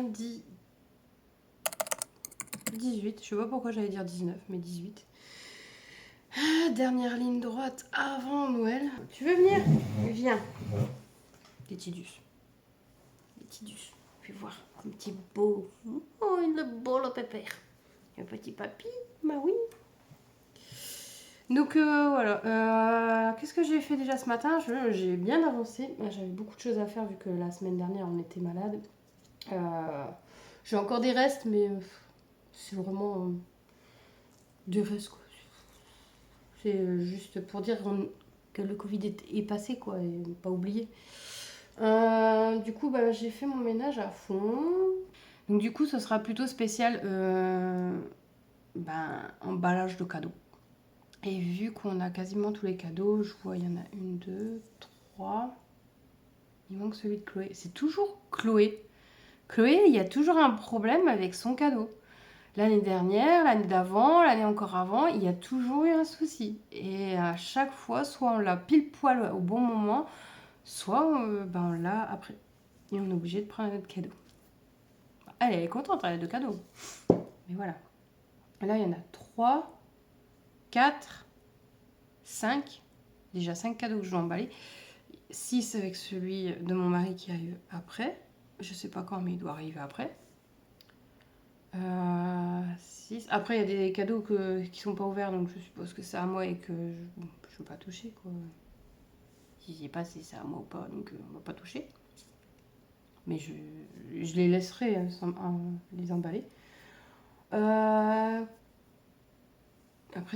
lundi 18. Je sais pas pourquoi j'allais dire 19, mais 18. Dernière ligne droite avant Noël. Tu veux venir? Viens. Les Tidus. Les Tidus. Fais voir. Un petit beau. Oh, il est beau le pépère. Un petit papy. Bah oui. Donc voilà. Qu'est-ce que j'ai fait déjà ce matin? J'ai bien avancé. J'avais beaucoup de choses à faire vu que la semaine dernière on était malade. J'ai encore des restes, mais c'est vraiment des restes quoi. C'est juste pour dire que le Covid est passé quoi, et pas oublié. Du coup, j'ai fait mon ménage à fond. Donc du coup, ce sera plutôt spécial emballage de cadeaux. Et vu qu'on a quasiment tous les cadeaux, je vois il y en a une, deux, trois. Il manque celui de Chloé. C'est toujours Chloé. Chloé, il y a toujours un problème avec son cadeau. L'année dernière, l'année d'avant, l'année encore avant, il y a toujours eu un souci. Et à chaque fois, soit on l'a pile poil au bon moment, soit on l'a après. Et on est obligé de prendre un autre cadeau. Elle est contente, elle a deux cadeaux. Mais voilà. Là, il y en a 3, 4, 5. Déjà 5 cadeaux que je dois emballer. 6 avec celui de mon mari qui arrive après. Je sais pas quand, mais il doit arriver après. 6. Après, il y a des cadeaux qui sont pas ouverts, donc je suppose que c'est à moi et que je veux pas toucher, quoi. Si c'est pas si c'est à moi ou pas, donc on va pas toucher. Mais je les laisserai les emballer. Après,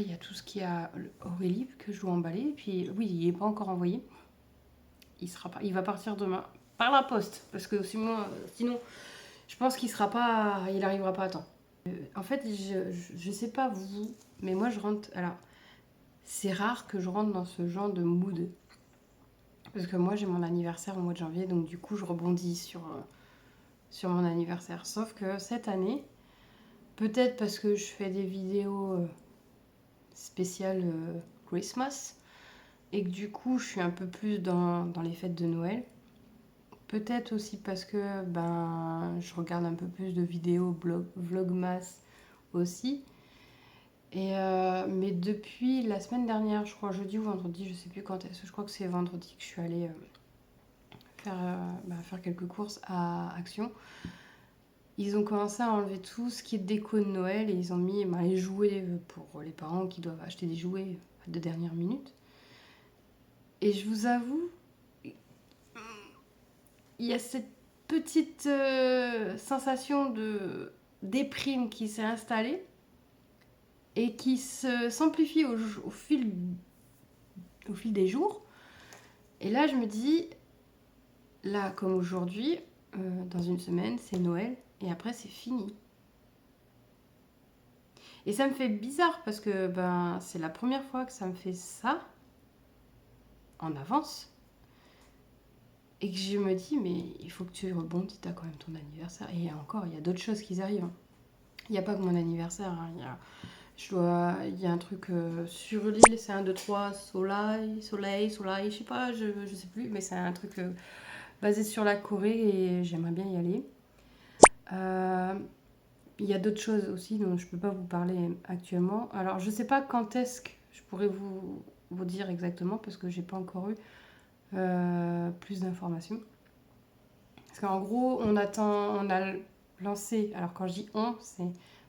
il y a tout ce qui a Aurélie que je dois emballer. Et puis, oui, il n'est pas encore envoyé. Il va partir demain par la poste, parce que sinon je pense qu'il arrivera pas à temps. En fait, je sais pas vous, mais moi je rentre. Alors, c'est rare que je rentre dans ce genre de mood. Parce que moi j'ai mon anniversaire au mois de janvier, donc du coup je rebondis sur mon anniversaire. Sauf que cette année, peut-être parce que je fais des vidéos spéciales Christmas, et que du coup je suis un peu plus dans les fêtes de Noël. Peut-être aussi parce que je regarde un peu plus de vidéos vlogmas aussi. Mais depuis la semaine dernière, je crois jeudi ou vendredi, je sais plus quand est-ce, je crois que c'est vendredi que je suis allée faire quelques courses à Action. Ils ont commencé à enlever tout ce qui est déco de Noël et ils ont mis les jouets pour les parents qui doivent acheter des jouets de dernière minute. Et je vous avoue, il y a cette petite sensation de déprime qui s'est installée et qui s'amplifie au fil des jours. Et là, je me dis, là, comme aujourd'hui, dans une semaine, c'est Noël et après, c'est fini. Et ça me fait bizarre parce que c'est la première fois que ça me fait ça en avance. Et que je me dis, mais il faut que tu rebondis, t'as quand même ton anniversaire. Et encore, il y a d'autres choses qui arrivent. Il n'y a pas que mon anniversaire. Hein. Il y a un truc sur l'île, c'est 1, 2, 3, soleil, je sais pas, je sais plus, mais c'est un truc basé sur la Corée et j'aimerais bien y aller. Il y a d'autres choses aussi dont je peux pas vous parler actuellement. Alors je sais pas quand est-ce que je pourrais vous dire exactement parce que j'ai pas encore eu plus d'informations. Parce qu'en gros, on a lancé, alors quand je dis on, c'est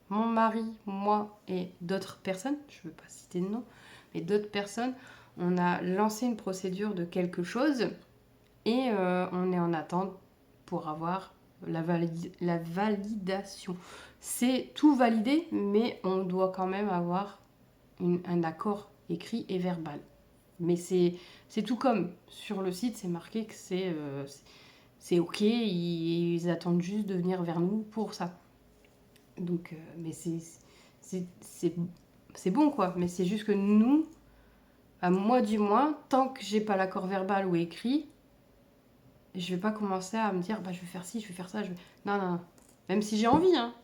mon mari, moi et d'autres personnes, je ne veux pas citer de nom, mais d'autres personnes, on a lancé une procédure de quelque chose et on est en attente pour avoir la validation. C'est tout validé, mais on doit quand même avoir un accord écrit et verbal. Mais c'est tout comme sur le site, c'est marqué que c'est ok, ils attendent juste de venir vers nous pour ça. Donc, mais c'est bon quoi, mais c'est juste que nous, à moi du moins, tant que j'ai pas l'accord verbal ou écrit, je vais pas commencer à me dire je vais faire ci, je vais faire ça, non, même si j'ai envie, hein.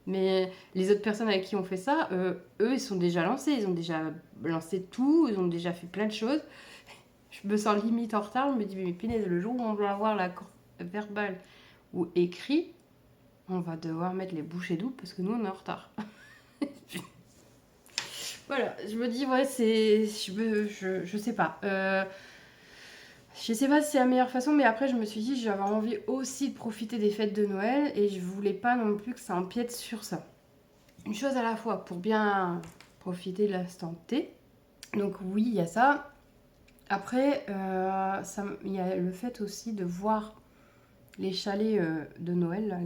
Mais les autres personnes avec qui on fait ça, eux, ils sont déjà lancés, ils ont déjà lancé tout, ils ont déjà fait plein de choses. Je me sens limite en retard, je me dis mais punaise, le jour où on va avoir l'accord verbal ou écrit, On va devoir mettre les bouchées doubles parce que nous on est en retard. Voilà, je me dis, ouais, c'est. Je sais pas. Je sais pas si c'est la meilleure façon, mais après, je me suis dit, j'avais envie aussi de profiter des fêtes de Noël et je voulais pas non plus que ça empiète sur ça. Une chose à la fois pour bien profiter de l'instant T. Donc, oui, il y a ça. Après, il y a le fait aussi de voir les chalets de Noël, là,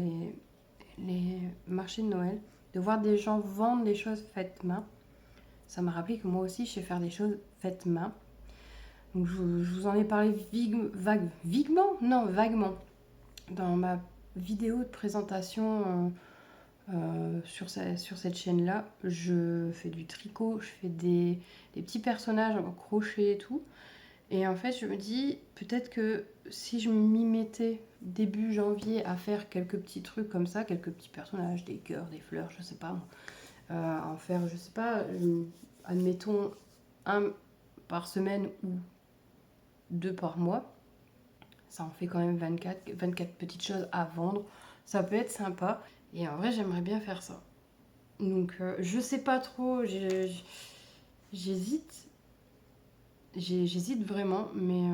les marchés de Noël, de voir des gens vendre des choses faites main. Ça m'a rappelé que moi aussi, je sais faire des choses faites main. Donc, je vous en ai parlé vaguement. Non, vaguement. Dans ma vidéo de présentation sur cette chaîne-là, je fais du tricot, je fais des petits personnages en crochet et tout. Et en fait, je me dis, peut-être que si je m'y mettais début janvier à faire quelques petits trucs comme ça, quelques petits personnages, des cœurs, des fleurs, je sais pas, en faire, je sais pas, admettons un par semaine ou 2 par mois, ça en fait quand même 24 petites choses à vendre. Ça peut être sympa. Et en vrai, j'aimerais bien faire ça. Donc, je sais pas trop. J'hésite. J'hésite vraiment, mais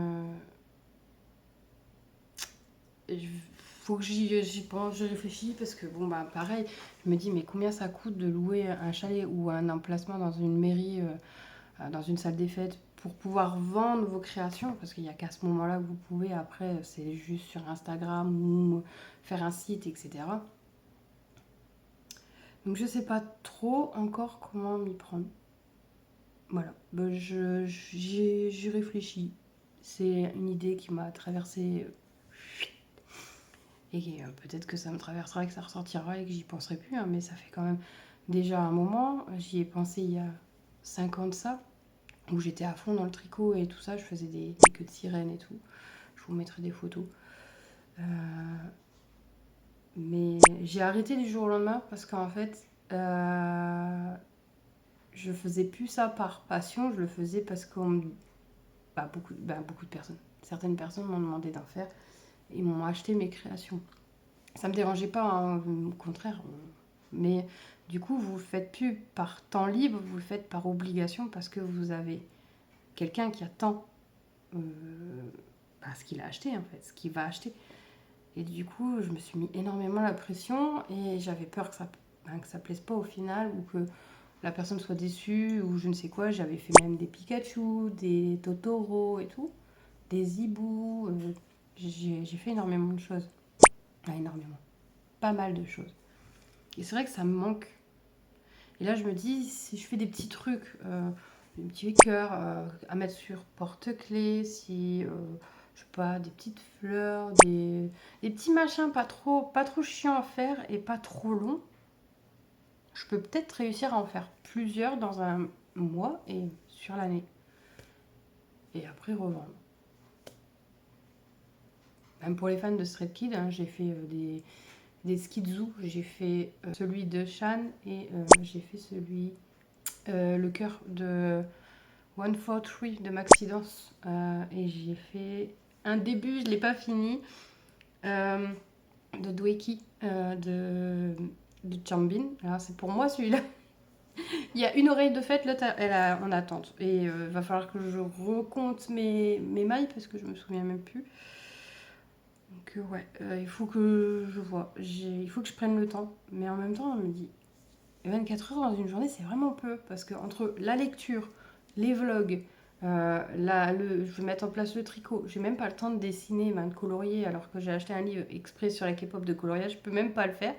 faut que j'y pense, je réfléchis parce que bon bah pareil, je me dis mais combien ça coûte de louer un chalet ou un emplacement dans une mairie, dans une salle des fêtes pour pouvoir vendre vos créations parce qu'il n'y a qu'à ce moment-là que vous pouvez, après c'est juste sur Instagram ou faire un site, etc. Donc je sais pas trop encore comment m'y prendre. Voilà, ben, j'y réfléchis. C'est une idée qui m'a traversée et peut-être que ça me traversera et que ça ressortira et que j'y penserai plus, hein, mais ça fait quand même déjà un moment. J'y ai pensé il y a 5 ans de ça, où j'étais à fond dans le tricot et tout ça. Je faisais des queues de sirène et tout. Je vous mettrai des photos. Euh, mais j'ai arrêté du jour au lendemain parce qu'en fait, je faisais plus ça par passion, je le faisais parce que beaucoup de personnes, certaines personnes m'ont demandé d'en faire et m'ont acheté mes créations. Ça me dérangeait pas, hein, au contraire. Mais du coup, vous le faites plus par temps libre, vous le faites par obligation parce que vous avez quelqu'un qui attend ce qu'il a acheté en fait, ce qu'il va acheter. Et du coup, je me suis mis énormément la pression et j'avais peur que ça plaise pas au final ou que la personne soit déçue ou je ne sais quoi. J'avais fait même des Pikachu, des Totoro et tout, des hiboux. J'ai fait énormément de choses. Ah, énormément. Pas mal de choses. Et c'est vrai que ça me manque. Et là, je me dis, si je fais des petits trucs, des petits cœurs à mettre sur porte-clés, si, je sais pas, des petites fleurs, des petits machins pas trop chiants à faire et pas trop longs, je peux peut-être réussir à en faire plusieurs dans un mois et sur l'année. Et après revendre. Même pour les fans de Stray Kids, hein, j'ai fait des skizou. J'ai fait celui de Shan et j'ai fait le cœur de 143 de Maxidance. Et j'ai fait un début, je ne l'ai pas fini, de Dweki de Chambin. Alors c'est pour moi celui-là. Il y a une oreille de fête, l'autre elle est en attente. Et va falloir que je recompte mes mailles parce que je me souviens même plus. Donc ouais, il faut que je vois. Il faut que je prenne le temps. Mais en même temps, on me dit 24 heures dans une journée, c'est vraiment peu. Parce que entre la lecture, les vlogs, je vais mettre en place le tricot. J'ai même pas le temps de dessiner, de colorier, alors que j'ai acheté un livre exprès sur la K-pop de coloriage. Je peux même pas le faire.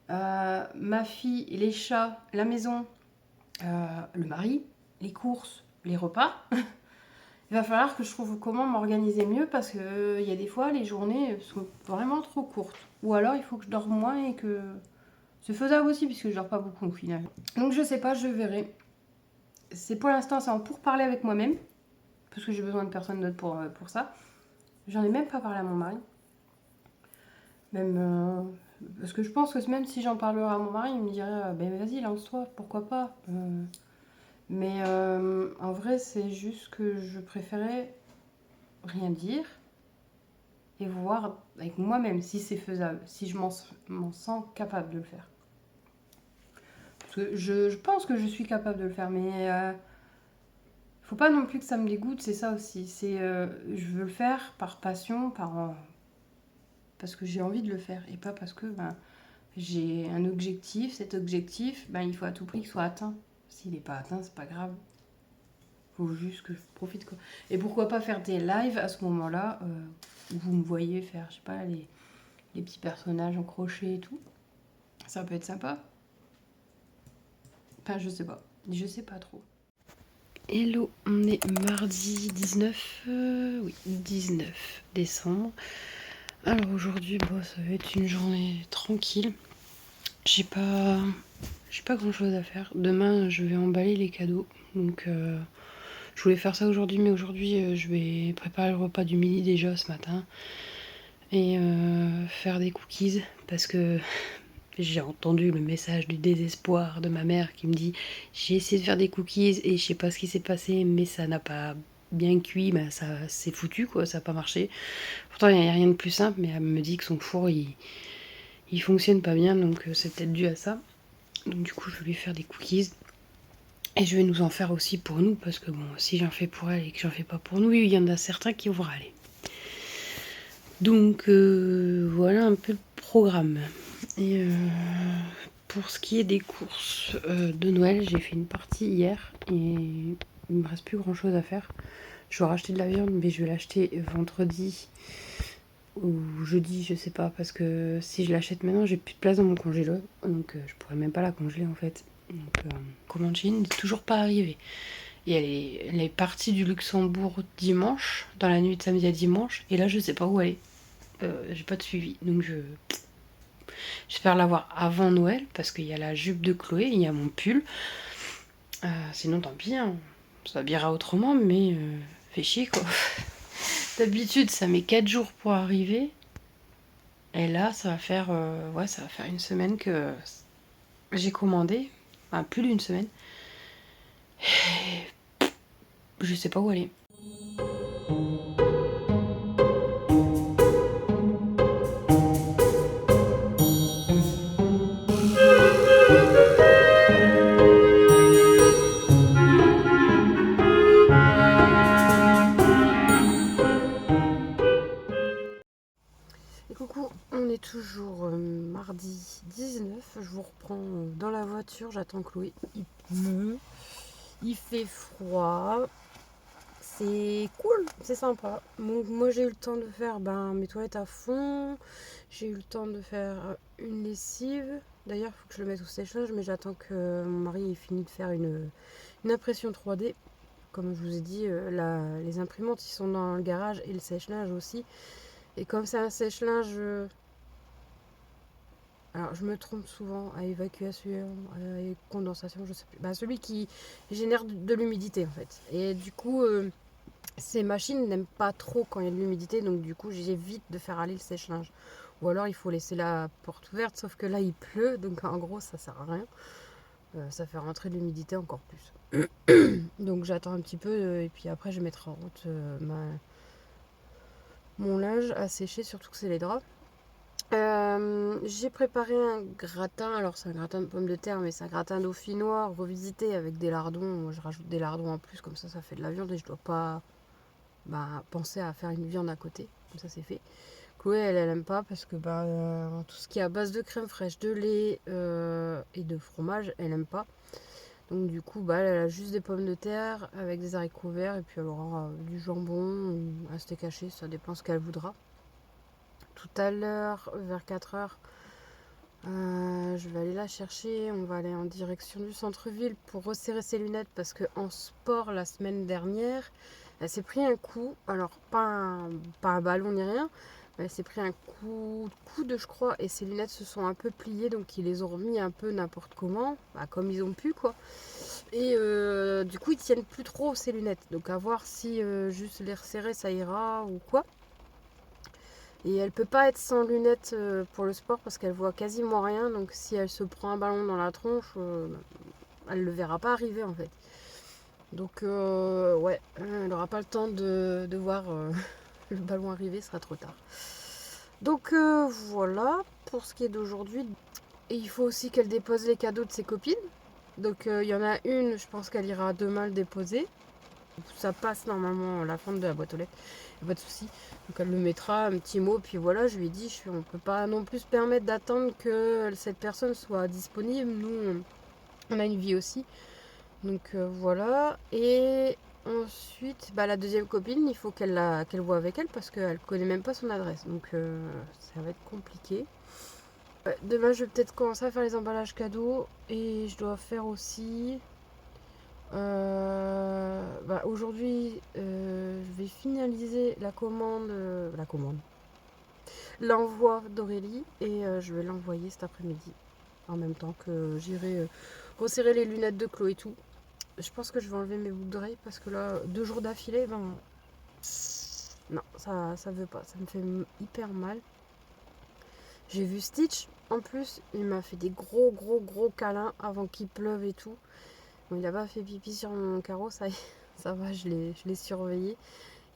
Ma fille, les chats, la maison, le mari, les courses, les repas. Il va falloir que je trouve comment m'organiser mieux parce que il y a des fois les journées sont vraiment trop courtes. Ou alors il faut que je dorme moins et que c'est faisable aussi puisque je dors pas beaucoup au final. Donc je sais pas, je verrai. C'est pour l'instant c'est en pourparler avec moi-même parce que j'ai besoin de personne d'autre pour ça. J'en ai même pas parlé à mon mari. Même parce que je pense que même si j'en parlerais à mon mari, il me dirait ben vas-y lance-toi, pourquoi pas. Mais en vrai c'est juste que je préférais rien dire et voir avec moi-même si c'est faisable, si je m'en sens capable de le faire. Parce que je pense que je suis capable de le faire, mais faut pas non plus que ça me dégoûte, c'est ça aussi. C'est je veux le faire par passion, parce que j'ai envie de le faire et pas parce que j'ai un objectif. Cet objectif, il faut à tout prix qu'il soit atteint. S'il n'est pas atteint, c'est pas grave. Faut juste que je profite quoi. Et pourquoi pas faire des lives à ce moment-là où vous me voyez faire, je sais pas, les petits personnages en crochet et tout. Ça peut être sympa. Enfin, je sais pas. Je sais pas trop. Hello, on est mardi 19, oui, 19 décembre. Alors aujourd'hui, ça va être une journée tranquille. J'ai pas grand chose à faire. Demain, je vais emballer les cadeaux. Donc, je voulais faire ça aujourd'hui, mais aujourd'hui, je vais préparer le repas du midi déjà ce matin. Et faire des cookies. Parce que j'ai entendu le message du désespoir de ma mère qui me dit j'ai essayé de faire des cookies et je sais pas ce qui s'est passé, mais ça n'a pas bien cuit, ça c'est foutu quoi, ça n'a pas marché. Pourtant il n'y a rien de plus simple, mais elle me dit que son four il fonctionne pas bien, donc c'est peut-être dû à ça. Donc du coup je vais lui faire des cookies. Et je vais nous en faire aussi pour nous, parce que bon, si j'en fais pour elle et que j'en fais pas pour nous, il y en a certains qui vont râler. Donc voilà un peu le programme. Et pour ce qui est des courses de Noël, j'ai fait une partie hier et il me reste plus grand chose à faire. Je dois racheter de la viande, mais je vais l'acheter vendredi ou jeudi, je sais pas, parce que si je l'achète maintenant, j'ai plus de place dans mon congélo, donc je pourrais même pas la congeler en fait. Donc commande Chine n'est toujours pas arrivée. Et elle est partie du Luxembourg dimanche, dans la nuit de samedi à dimanche, et là je sais pas où elle est. J'ai pas de suivi, donc j'espère l'avoir avant Noël, parce qu'il y a la jupe de Chloé, il y a mon pull. Sinon tant pis, hein. Ça s'habillera autrement, mais fait chier quoi. D'habitude ça met 4 jours pour arriver. Et là ça va faire une semaine que j'ai commandé. Enfin plus d'une semaine. Je sais pas où aller. Et coucou, on est toujours mardi 19. Je vous reprends dans la voiture, j'attends Chloé. Il pleut, il fait froid. C'est cool, c'est sympa. Donc, moi j'ai eu le temps de faire mes toilettes à fond. J'ai eu le temps de faire une lessive. D'ailleurs, il faut que je le mette au sèche-linge, mais j'attends que mon mari ait fini de faire une impression 3D. Comme je vous ai dit, les imprimantes ils sont dans le garage et le sèche-linge aussi. Et comme c'est un sèche-linge, alors je me trompe souvent à évacuation, à condensation, je sais plus. Celui qui génère de l'humidité en fait. Et du coup, ces machines n'aiment pas trop quand il y a de l'humidité, donc du coup j'évite de faire aller le sèche-linge. Ou alors il faut laisser la porte ouverte, sauf que là il pleut, donc en gros ça sert à rien. Ça fait rentrer de l'humidité encore plus. Donc j'attends un petit peu et puis après je mettrai en route mon linge à sécher, surtout que c'est les draps. J'ai préparé un gratin, alors c'est un gratin de pommes de terre, mais c'est un gratin dauphinois revisité avec des lardons. Moi je rajoute des lardons en plus, comme ça fait de la viande et je dois pas penser à faire une viande à côté, comme ça c'est fait. Chloé elle aime pas parce que tout ce qui est à base de crème fraîche, de lait et de fromage, elle aime pas. Donc du coup elle a juste des pommes de terre avec des haricots verts et puis elle aura du jambon ou un steak haché, ça dépend ce qu'elle voudra. Tout à l'heure, vers 4h, je vais aller la chercher. On va aller en direction du centre-ville pour resserrer ses lunettes parce qu'en sport, la semaine dernière, elle s'est pris un coup. Alors, pas un ballon ni rien, mais elle s'est pris un coup de coude, je crois, et ses lunettes se sont un peu pliées, donc ils les ont remis un peu n'importe comment, comme ils ont pu, quoi. Et du coup, ils tiennent plus trop ces lunettes. Donc, à voir si juste les resserrer, ça ira ou quoi. Et elle peut pas être sans lunettes pour le sport parce qu'elle voit quasiment rien. Donc si elle se prend un ballon dans la tronche, elle le verra pas arriver en fait. Donc ouais, elle n'aura pas le temps de voir le ballon arrivé sera trop tard. Donc voilà pour ce qui est d'aujourd'hui. Et il faut aussi qu'elle dépose les cadeaux de ses copines. Donc il y en a une, je pense qu'elle ira demain le déposer. Ça passe normalement à la fin de la boîte aux lettres, y a pas de souci. Donc elle le mettra, un petit mot, puis voilà, je lui ai dit, on peut pas non plus se permettre d'attendre que cette personne soit disponible. Nous, on a une vie aussi. Donc voilà. Et ensuite, bah, la deuxième copine, il faut qu'elle voit avec elle parce qu'elle connaît même pas son adresse. Donc ça va être compliqué. Demain, je vais peut-être commencer à faire les emballages cadeaux. Et je dois faire aussi. Bah, aujourd'hui, je vais finaliser la commande. L'envoi d'Aurélie. Et je vais l'envoyer cet après-midi. En même temps que j'irai resserrer les lunettes de Chloé et tout. Je pense que je vais enlever mes boucles d'oreilles parce que là, 2 jours d'affilée, ben. Non, ça veut pas. Ça me fait hyper mal. J'ai vu Stitch. En plus, il m'a fait des gros, gros, gros câlins avant qu'il pleuve et tout. Bon, il a pas fait pipi sur mon carreau, ça, ça va, je l'ai surveillé.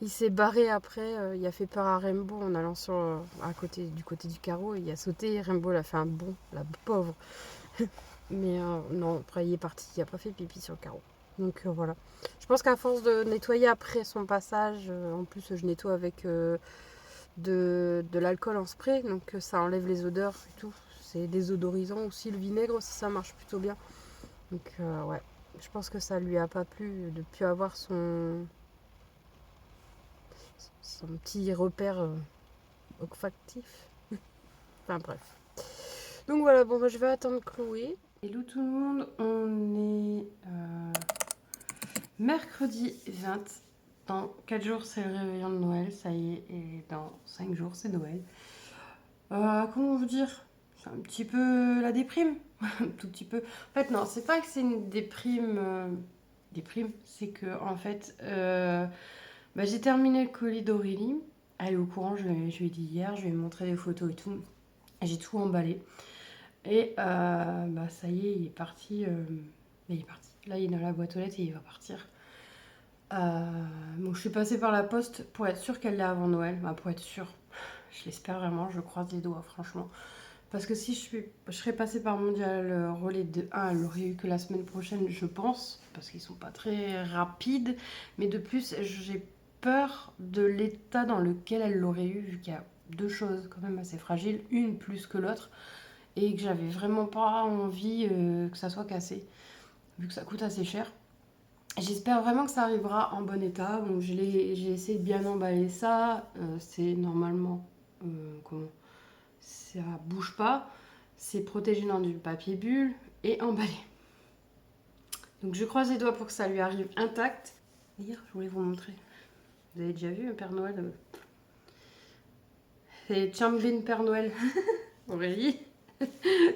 Il s'est barré après, il a fait peur à Rainbow en allant du côté du carreau. Il a sauté et Rainbow l'a fait un bond, la pauvre. Mais non, après il est parti, il a pas fait pipi sur le carreau. Donc voilà. Je pense qu'à force de nettoyer après son passage, en plus je nettoie avec de l'alcool en spray, donc ça enlève les odeurs et tout. C'est désodorisant aussi, le vinaigre aussi ça marche plutôt bien. Donc ouais, je pense que ça lui a pas plu de plus avoir son petit repère olfactif. Enfin bref. Donc voilà, bon bah, je vais attendre Chloé. Hello tout le monde, on est mercredi 20. Dans 4 jours, c'est le réveillon de Noël, ça y est, et dans 5 jours, c'est Noël. Comment vous dire? C'est un petit peu la déprime, un tout petit peu. En fait, non, c'est pas que c'est une déprime, déprime, c'est que en fait, bah, j'ai terminé le colis d'Aurélie. Elle est au courant, je lui ai dit hier, je lui ai montré des photos et tout. J'ai tout emballé. Et bah, ça y est, il est parti. Il est parti. Là, il est dans la boîte aux lettres et il va partir. Bon, je suis passée par la poste pour être sûre qu'elle l'ait avant Noël. Bah, pour être sûre. Je l'espère vraiment, je croise les doigts, franchement. Parce que si je serais passée par Mondial Relais de 1, elle l'aurait eu que la semaine prochaine, je pense. Parce qu'ils sont pas très rapides. Mais de plus, j'ai peur de l'état dans lequel elle l'aurait eu, vu qu'il y a deux choses quand même assez fragiles, une plus que l'autre, et que j'avais vraiment pas envie que ça soit cassé, vu que ça coûte assez cher. J'espère vraiment que ça arrivera en bon état. Donc j'ai essayé de bien emballer ça. C'est normalement comment ça bouge pas. C'est protégé dans du papier bulle et emballé. Donc je croise les doigts pour que ça lui arrive intact. Hier, je voulais vous montrer. Vous avez déjà vu un Père Noël C'est Chambin Père Noël. Aurélie,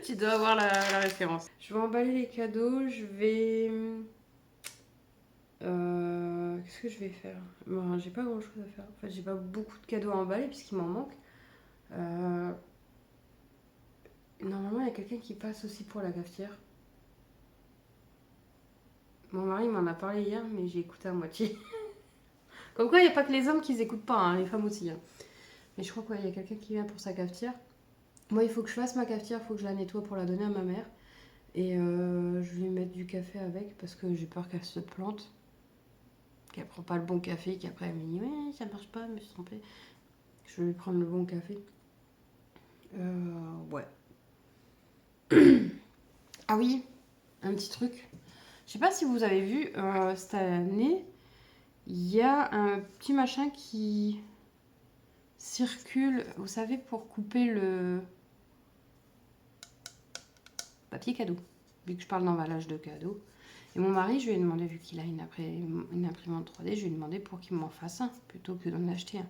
tu dois avoir la référence. Je vais emballer les cadeaux. Je vais qu'est-ce que je vais faire? Bon, j'ai pas grand chose à faire. En fait, j'ai pas beaucoup de cadeaux à emballer puisqu'il m'en manque. Euh, Normalement, il y a quelqu'un qui passe aussi pour la cafetière. Mon mari m'en a parlé hier, mais j'ai écouté à moitié. Comme quoi, il n'y a pas que les hommes qui écoutent pas, hein, les femmes aussi. Hein. Mais je crois qu'il y a quelqu'un qui vient pour sa cafetière. Moi, il faut que je fasse ma cafetière, il faut que je la nettoie pour la donner à ma mère. Et je vais mettre du café avec parce que j'ai peur qu'elle se plante. Qu'elle prend pas le bon café, qu'après elle me dit ouais, ça marche pas, je me suis trompée. Je vais lui prendre le bon café. Ouais. Ah oui, un petit truc. Je sais pas si vous avez vu, cette année, il y a un petit machin qui circule, vous savez, pour couper le papier cadeau. Vu que je parle d'emballage de cadeaux. Et mon mari, je lui ai demandé, vu qu'il a une imprimante 3D, je lui ai demandé pour qu'il m'en fasse un, plutôt que d'en acheter un.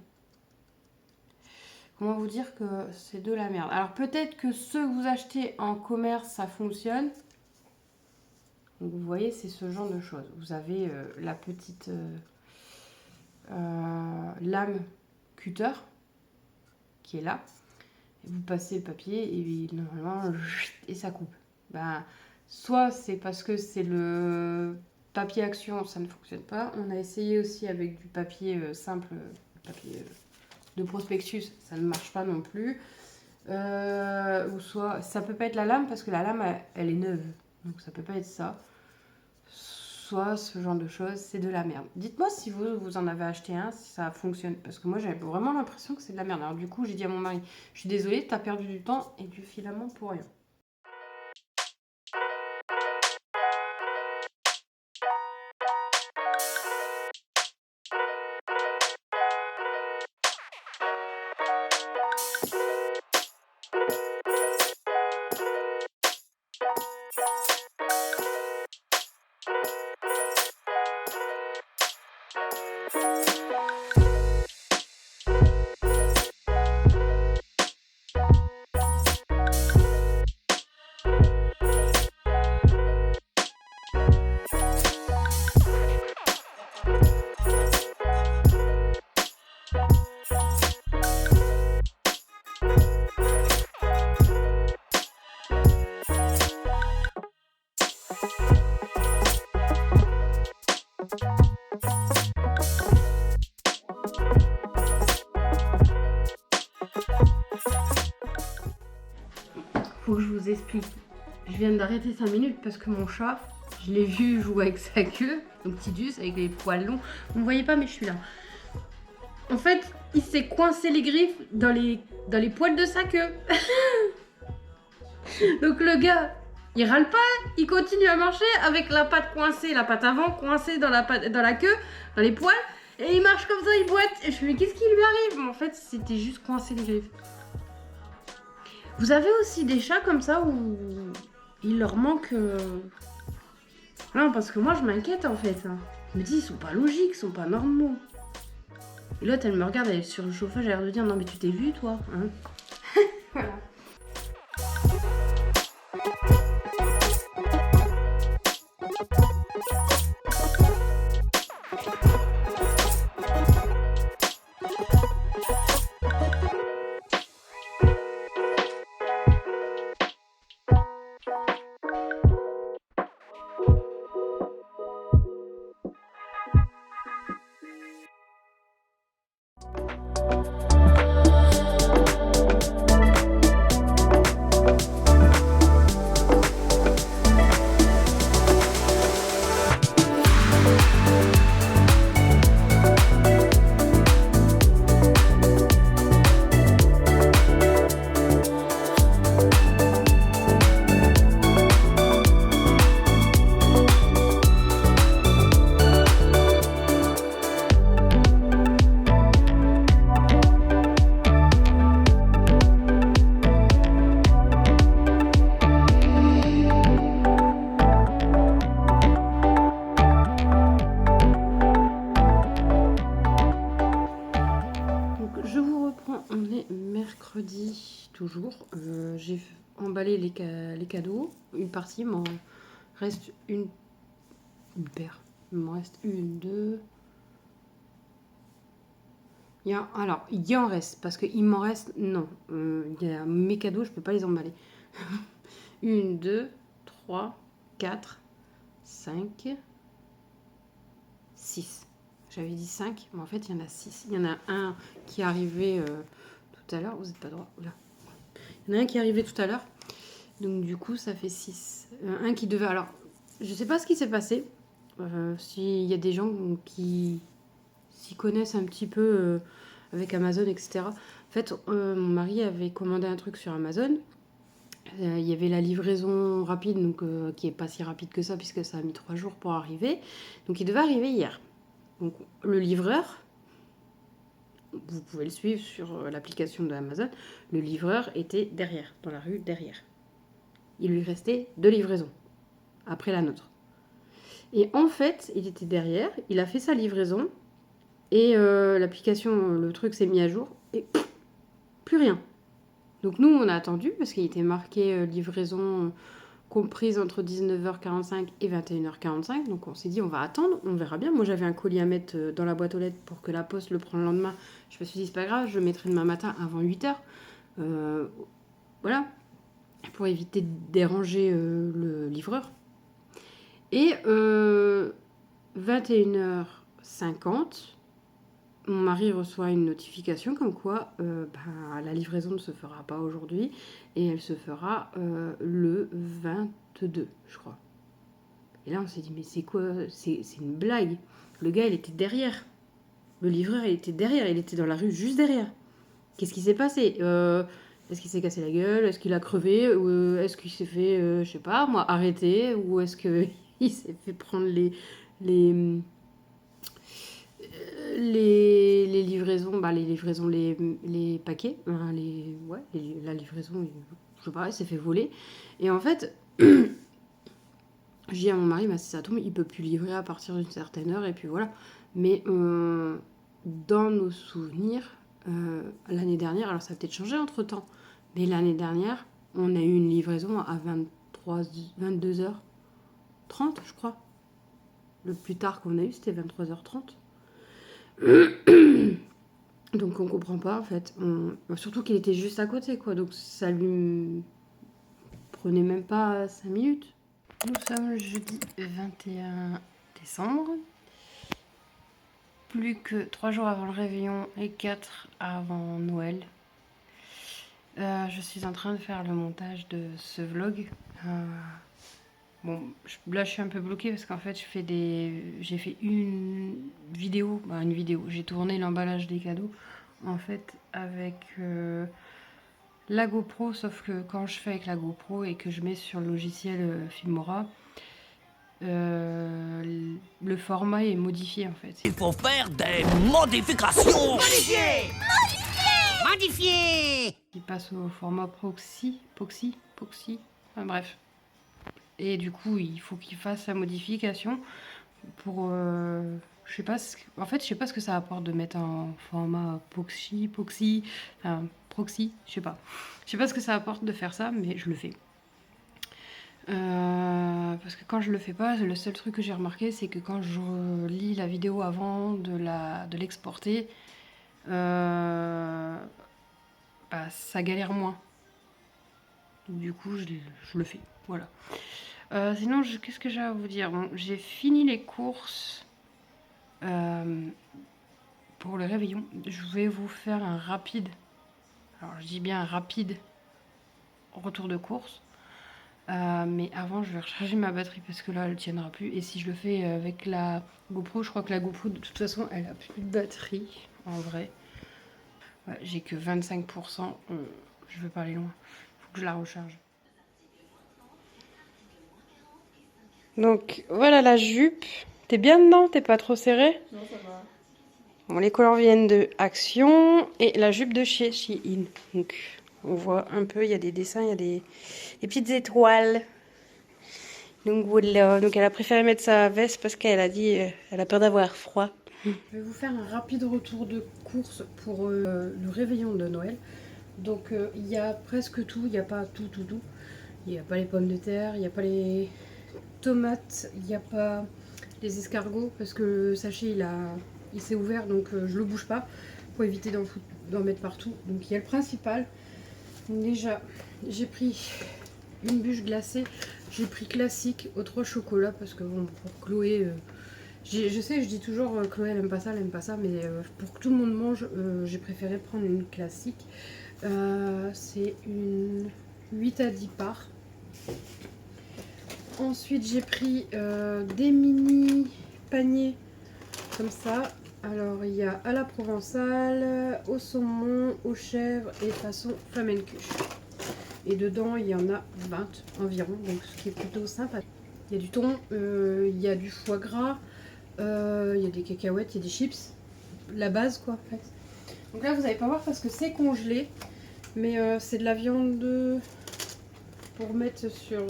Comment vous dire que c'est de la merde. Alors peut-être que ceux que vous achetez en commerce, ça fonctionne. Donc vous voyez, c'est ce genre de choses. Vous avez la petite lame cutter qui est là. Et vous passez le papier et normalement, et ça coupe. Ben, soit c'est parce que c'est le papier action, ça ne fonctionne pas. On a essayé aussi avec du papier simple, papier de prospectus, ça ne marche pas non plus. Ou soit, ça peut pas être la lame parce que la lame, elle est neuve. Donc ça peut pas être ça. Soit ce genre de choses, c'est de la merde. Dites-moi si vous en avez acheté un, si ça fonctionne. Parce que moi, j'avais vraiment l'impression que c'est de la merde. Alors du coup, j'ai dit à mon mari, je suis désolée, t'as perdu du temps et du filament pour rien. Faut que je vous explique. Je viens d'arrêter 5 minutes parce que mon chat, je l'ai vu jouer avec sa queue, un petit Dus avec les poils longs. Vous ne voyez pas, mais je suis là. En fait, il s'est coincé les griffes dans les poils de sa queue. Donc le gars, il râle pas, il continue à marcher avec la patte coincée, la patte avant coincée dans la queue, dans les poils. Et il marche comme ça, il boite. Et je me dis, qu'est-ce qui lui arrive? Mais en fait, c'était juste coincé les griffes. Vous avez aussi des chats comme ça où il leur manque... Non, parce que moi, je m'inquiète en fait. Je me dis, ils sont pas logiques, ils sont pas normaux. Et l'autre, elle me regarde, elle est sur le chauffage, elle a l'air de dire, non mais tu t'es vu toi, hein? Voilà. On est mercredi toujours. J'ai emballé les cadeaux. Une partie, il m'en reste une paire. Il m'en reste une, deux. Il en reste parce qu'il m'en reste. Non, il y a mes cadeaux, je peux pas les emballer. Une, deux, trois, quatre, cinq, six. J'avais dit 5, mais en fait, il y en a 6. Il y en a un qui est arrivé tout à l'heure. Vous n'êtes pas droit. Là. Il y en a un qui est arrivé tout à l'heure. Donc, du coup, ça fait 6. Un qui devait... Alors, je ne sais pas ce qui s'est passé. S'il y a des gens qui s'y connaissent un petit peu avec Amazon, etc. En fait, mon mari avait commandé un truc sur Amazon. Il y avait la livraison rapide, donc qui n'est pas si rapide que ça, puisque ça a mis 3 jours pour arriver. Donc, il devait arriver hier. Donc, le livreur, vous pouvez le suivre sur l'application de Amazon, le livreur était derrière, dans la rue derrière. Il lui restait 2 livraisons, après la nôtre. Et en fait, il était derrière, il a fait sa livraison, et l'application, le truc s'est mis à jour, et plus rien. Donc nous, on a attendu, parce qu'il était marqué livraison... comprise entre 19h45 et 21h45. Donc on s'est dit, on va attendre, on verra bien. Moi, j'avais un colis à mettre dans la boîte aux lettres pour que la poste le prenne le lendemain. Je me suis dit, c'est pas grave, je le mettrai demain matin avant 8h. Voilà, pour éviter de déranger le livreur. Et 21h50, mon mari reçoit une notification comme quoi la livraison ne se fera pas aujourd'hui et elle se fera le 22, je crois. Et là, on s'est dit, mais c'est quoi? C'est une blague. Le gars, il était derrière. Le livreur, il était derrière. Il était dans la rue juste derrière. Qu'est-ce qui s'est passé? Est-ce qu'il s'est cassé la gueule? Est-ce qu'il a crevé? Ou est-ce qu'il s'est fait, je sais pas, moi, arrêter? Ou est-ce qu'il s'est fait prendre les, les livraisons, les paquets, la livraison, je sais pas, il s'est fait voler. Et en fait, je dis à mon mari, si ça tombe, il peut plus livrer à partir d'une certaine heure, et puis voilà. Mais dans nos souvenirs, l'année dernière, alors ça a peut-être changé entre temps, mais l'année dernière, on a eu une livraison à 22h30, je crois. Le plus tard qu'on a eu, c'était 23h30. Donc on comprend pas en fait. Surtout qu'il était juste à côté quoi. Donc ça lui prenait même pas 5 minutes. Nous sommes le jeudi 21 décembre. Plus que 3 jours avant le réveillon et 4 avant Noël. Je suis en train de faire le montage de ce vlog. Bon, là je suis un peu bloquée parce qu'en fait j'ai fait une vidéo, j'ai tourné l'emballage des cadeaux en fait avec la GoPro, sauf que quand je fais avec la GoPro et que je mets sur le logiciel Filmora, le format est modifié en fait. Il faut faire des modifications. Modifier. Il passe au format Proxy, enfin bref. Et du coup, il faut qu'il fasse la modification pour... je sais pas ce que ça apporte de mettre un format Proxy, je sais pas. Je sais pas ce que ça apporte de faire ça, mais je le fais. Parce que quand je le fais pas, le seul truc que j'ai remarqué, c'est que quand je lis la vidéo avant de l'exporter, ça galère moins. Donc du coup, je le fais. Voilà. Sinon, qu'est-ce que j'ai à vous dire? Bon, j'ai fini les courses pour le réveillon. Je vais vous faire un rapide, alors je dis bien un rapide retour de course. Mais avant, je vais recharger ma batterie parce que là, elle tiendra plus. Et si je le fais avec la GoPro, je crois que la GoPro, de toute façon, elle a plus de batterie, en vrai. Ouais, j'ai que 25%. Je veux pas aller loin. Faut que je la recharge. Donc voilà la jupe. T'es bien dedans? T'es pas trop serré? Non, ça va. Bon, les couleurs viennent de Action et la jupe de chez Shein. Donc on voit un peu, il y a des dessins, il y a des petites étoiles. Donc voilà, donc elle a préféré mettre sa veste parce qu'elle a dit elle a peur d'avoir froid. Je vais vous faire un rapide retour de course pour le réveillon de Noël. Donc il y a presque tout, il n'y a pas tout. Il n'y a pas les pommes de terre, il n'y a pas les tomates, il n'y a pas les escargots parce que le sachet il s'est ouvert donc je le bouge pas pour éviter d'en mettre partout. Donc il y a le principal. Donc, déjà j'ai pris une bûche glacée, j'ai pris classique aux 3 chocolats parce que bon, pour Chloé, je sais, je dis toujours Chloé elle aime pas ça, mais pour que tout le monde mange, j'ai préféré prendre une classique. C'est une 8 à 10 parts. Ensuite j'ai pris des mini paniers comme ça. Alors il y a à la provençale, au saumon, aux chèvres et façon flamencuche. Et dedans il y en a 20 environ, donc ce qui est plutôt sympa. Il y a du thon, il y a du foie gras, il y a des cacahuètes, il y a des chips. La base quoi en fait. Donc là vous n'allez pas voir parce que c'est congelé. Mais c'est de la viande pour mettre sur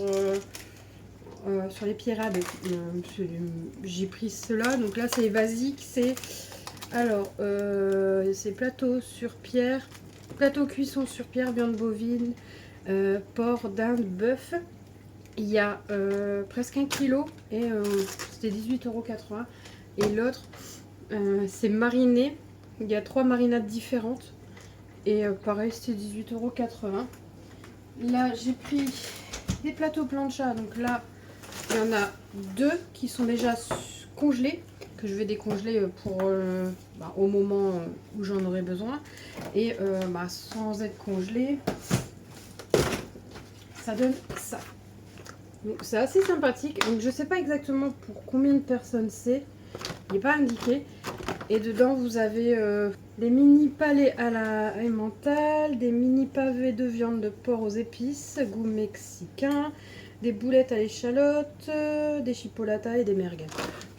les pierrades. J'ai pris cela. Donc là c'est basique. C'est plateau sur pierre, plateau cuisson sur pierre, viande bovine, porc, dinde, bœuf. Il y a presque 1 kg et c'était 18,80 €. Et l'autre c'est mariné. Il y a 3 marinades différentes. Et pareil, c'était 18,80 €. Là, j'ai pris des plateaux plancha. Donc là, il y en a 2 qui sont déjà congelés, que je vais décongeler pour au moment où j'en aurai besoin. Et sans être congelé, ça donne ça. Donc c'est assez sympathique. Donc je sais pas exactement pour combien de personnes c'est. Il n'est pas indiqué. Et dedans vous avez des mini palets à la emmental, des mini pavés de viande de porc aux épices, goût mexicain, des boulettes à l'échalote, des chipolatas et des merguez.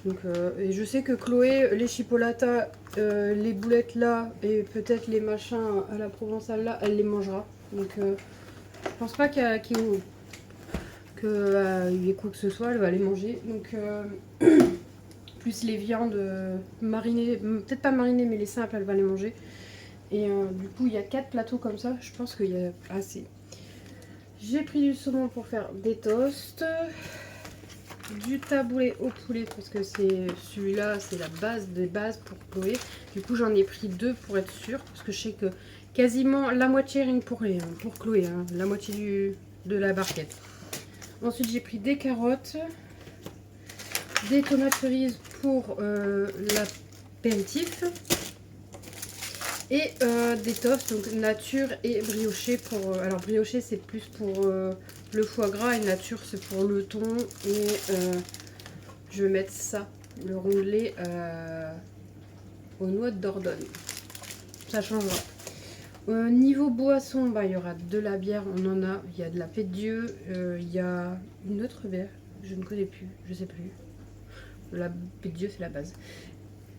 Donc et je sais que Chloé, les chipolatas, les boulettes là et peut-être les machins à la provençale là, elle les mangera. Donc je pense pas qu'il y ait quoi que ce soit, elle va les manger. Donc plus les viandes marinées, peut-être pas marinées mais les simples elle va les manger. Et du coup il y a 4 plateaux comme ça, je pense qu'il y a assez. J'ai pris du saumon pour faire des toasts, du taboulé au poulet parce que c'est celui-là, c'est la base des bases pour Chloé. Du coup j'en ai pris 2 pour être sûre parce que je sais que quasiment la moitié rien que pour Chloé, hein, la moitié de la barquette. Ensuite j'ai pris des carottes, des tomates cerises pour l'apéritif et des toasts donc nature et brioché pour alors brioché c'est plus pour le foie gras et nature c'est pour le thon et je vais mettre ça, le rondelet aux noix de Dordogne, ça changera. Niveau boisson, il y aura de la bière, on en a, il y a de la Paix de Dieu, il y a une autre bière, je ne connais plus, je sais plus. La Paix de Dieu c'est la base.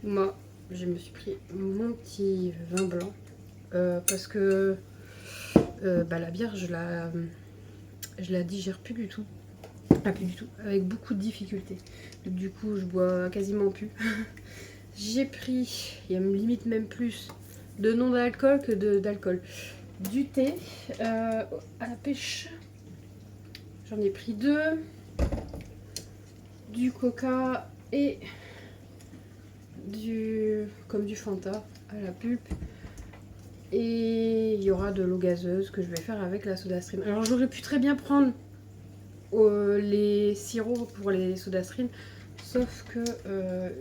Moi je me suis pris mon petit vin blanc parce que la bière je la digère plus du tout. Ah, plus du tout, avec beaucoup de difficultés. Donc, du coup je bois quasiment plus. J'ai pris, il y a limite même plus de non d'alcool que d'alcool. Du thé à la pêche. J'en ai pris 2. Du coca et comme du Fanta à la pulpe. Et il y aura de l'eau gazeuse que je vais faire avec la SodaStream. Alors j'aurais pu très bien prendre les sirops pour les SodaStream. Sauf que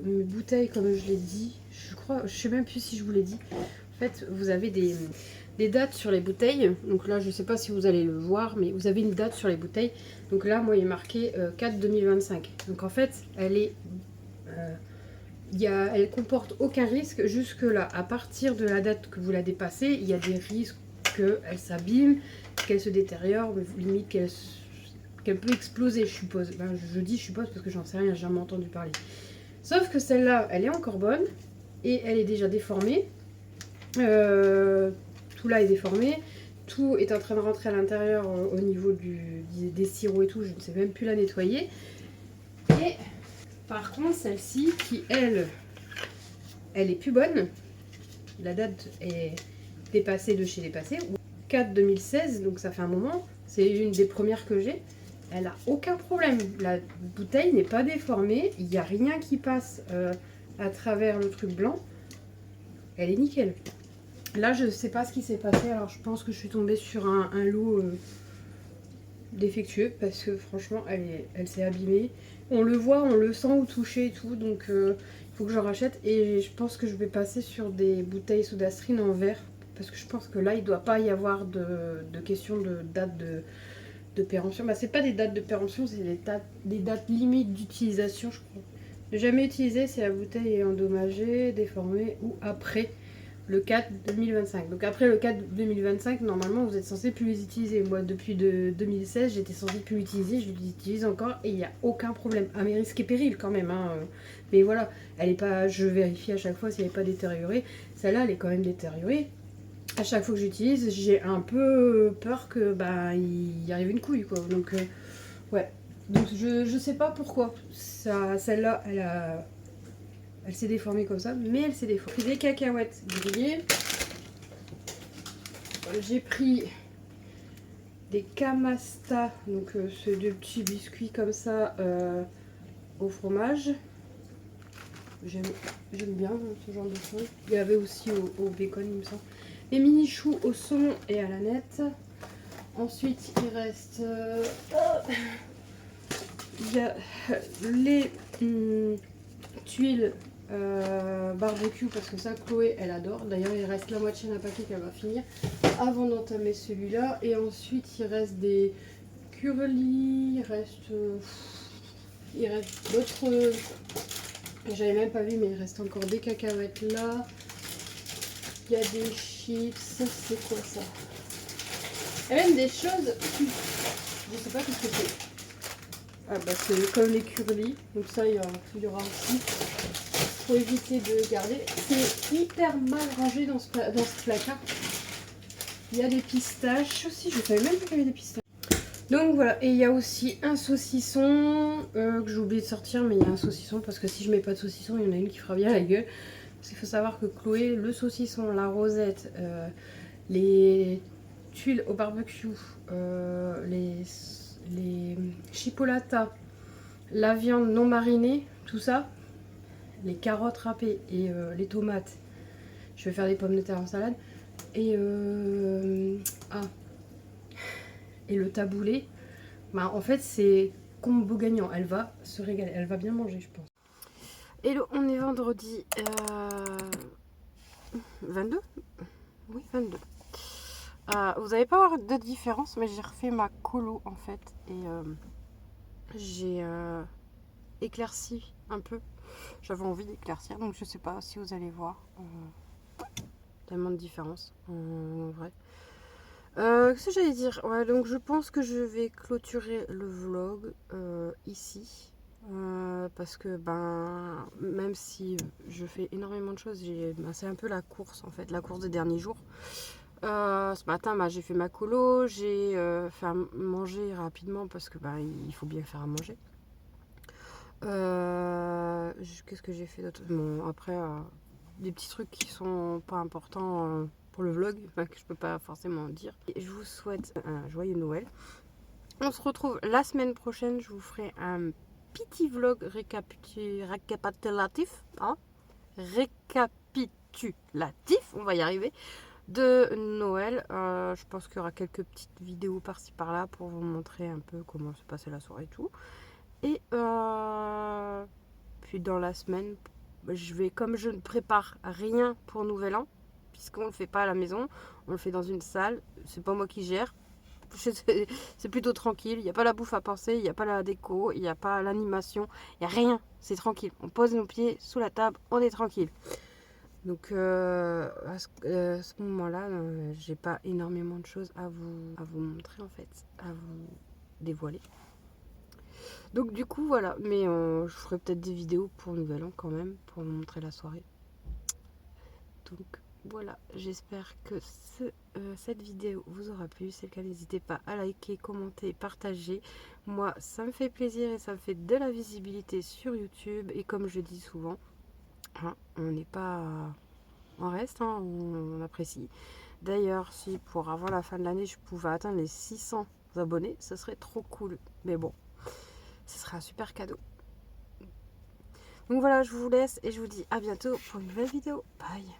mes bouteilles, comme je l'ai dit, je sais même plus si je vous l'ai dit. En fait, vous avez des dates sur les bouteilles. Donc là, je sais pas si vous allez le voir, mais vous avez une date sur les bouteilles. Donc là, moi, il est marqué 4 2025. Donc en fait, elle comporte aucun risque jusque là. À partir de la date que vous la dépassez, il y a des risques qu'elle s'abîme, qu'elle se détériore, limite qu'elle peut exploser, je suppose. Je dis je suppose parce que j'en sais rien, j'ai jamais entendu parler. Sauf que celle-là, elle est encore bonne et elle est déjà déformée. Tout là est déformé. Tout est en train de rentrer à l'intérieur au niveau des sirops et tout. Je ne sais même plus la nettoyer. Et par contre, celle-ci qui, elle est plus bonne. La date est dépassée de chez dépassée. 4 2016, donc ça fait un moment. C'est une des premières que j'ai. Elle a aucun problème. La bouteille n'est pas déformée. Il n'y a rien qui passe à travers le truc blanc. Elle est nickel. Là, je sais pas ce qui s'est passé. Alors, je pense que je suis tombée sur un lot défectueux. Parce que franchement, elle s'est abîmée. On le voit, on le sent au toucher et tout. Donc, il faut que j'en rachète. Et je pense que je vais passer sur des bouteilles SodaStream en verre. Parce que je pense que là, il ne doit pas y avoir de question de date de péremption. C'est pas des dates de péremption, c'est des dates limites d'utilisation, je crois. Ne jamais utiliser si la bouteille est endommagée, déformée ou après le 4 2025. Donc après le 4 2025, normalement vous êtes censé plus les utiliser. Moi depuis 2016, j'étais censée plus l'utiliser, je l'utilise encore et il n'y a aucun problème. À mes risques et périls quand même. Mais voilà, elle est pas. Je vérifie à chaque fois si elle n'est pas détériorée. Celle-là, elle est quand même détériorée. À chaque fois que j'utilise, j'ai un peu peur que il y arrive une couille quoi. Donc ouais. Donc je sais pas pourquoi. Celle-là, elle s'est déformée comme ça, mais elle s'est déformée. J'ai pris des cacahuètes grillées. J'ai pris des Camasta, donc c'est des petits biscuits comme ça au fromage. J'aime bien ce genre de choses. Il y avait aussi au bacon, il me semble. Les mini choux au saumon et à la nette. Ensuite, il reste il y a les tuiles barbecue parce que ça Chloé elle adore. D'ailleurs il reste la moitié d'un paquet qu'elle va finir avant d'entamer celui-là. Et ensuite il reste des curly, il reste d'autres, j'avais même pas vu mais il reste encore des cacahuètes là. Il y a des chips, c'est quoi ça? Et même des choses, je sais pas ce que c'est. Ah bah c'est comme les curly, donc ça il y aura aussi. Faut éviter de garder. C'est hyper mal rangé dans ce placard. Il y a des pistaches aussi, je savais même pas qu'il y avait des pistaches. Donc voilà, et il y a aussi un saucisson que j'ai oublié de sortir, mais il y a un saucisson parce que si je mets pas de saucisson, il y en a une qui fera bien la gueule. Parce qu'il faut savoir que Chloé, le saucisson, la rosette, les tuiles au barbecue, les chipolatas, la viande non marinée, tout ça, les carottes râpées et les tomates. Je vais faire des pommes de terre en salade. Et et le taboulé, bah, en fait c'est combo gagnant. Elle va se régaler, elle va bien manger je pense. Hello, on est vendredi 22. Oui, 22. Vous n'allez pas voir de différence, mais j'ai refait ma colo en fait. Et j'ai éclairci un peu. J'avais envie d'éclaircir, donc je sais pas si vous allez voir. Tellement de différence en vrai. Qu'est-ce que j'allais dire? Ouais, donc je pense que je vais clôturer le vlog ici. Parce que ben même si je fais énormément de choses, c'est un peu la course en fait, la course des derniers jours. Ce matin j'ai fait ma colo, j'ai fait à manger rapidement parce que ben, il faut bien faire à manger. Qu'est-ce que j'ai fait d'autre? Bon, après des petits trucs qui sont pas importants pour le vlog, enfin, que je peux pas forcément dire. Et je vous souhaite un joyeux Noël. On se retrouve la semaine prochaine, je vous ferai un petit vlog récapitulatif, hein, on va y arriver, de Noël. Je pense qu'il y aura quelques petites vidéos par-ci par-là pour vous montrer un peu comment se passait la soirée et tout. Et puis dans la semaine, comme je ne prépare rien pour Nouvel An, puisqu'on le fait pas à la maison, on le fait dans une salle, c'est pas moi qui gère. C'est plutôt tranquille, il n'y a pas la bouffe à penser, il n'y a pas la déco, il n'y a pas l'animation, il n'y a rien, c'est tranquille. On pose nos pieds sous la table, on est tranquille. Donc à ce moment-là, j'ai pas énormément de choses à vous montrer en fait, à vous dévoiler. Donc du coup voilà, mais je ferai peut-être des vidéos pour Nouvel An quand même, pour vous montrer la soirée. Donc voilà, j'espère que cette vidéo vous aura plu. Si c'est le cas, n'hésitez pas à liker, commenter, partager. Moi, ça me fait plaisir et ça me fait de la visibilité sur YouTube. Et comme je dis souvent, hein, on n'est pas... on reste, hein, on apprécie. D'ailleurs, si pour avant la fin de l'année, je pouvais atteindre les 600 abonnés, ce serait trop cool. Mais bon, ce serait un super cadeau. Donc voilà, je vous laisse et je vous dis à bientôt pour une nouvelle vidéo. Bye!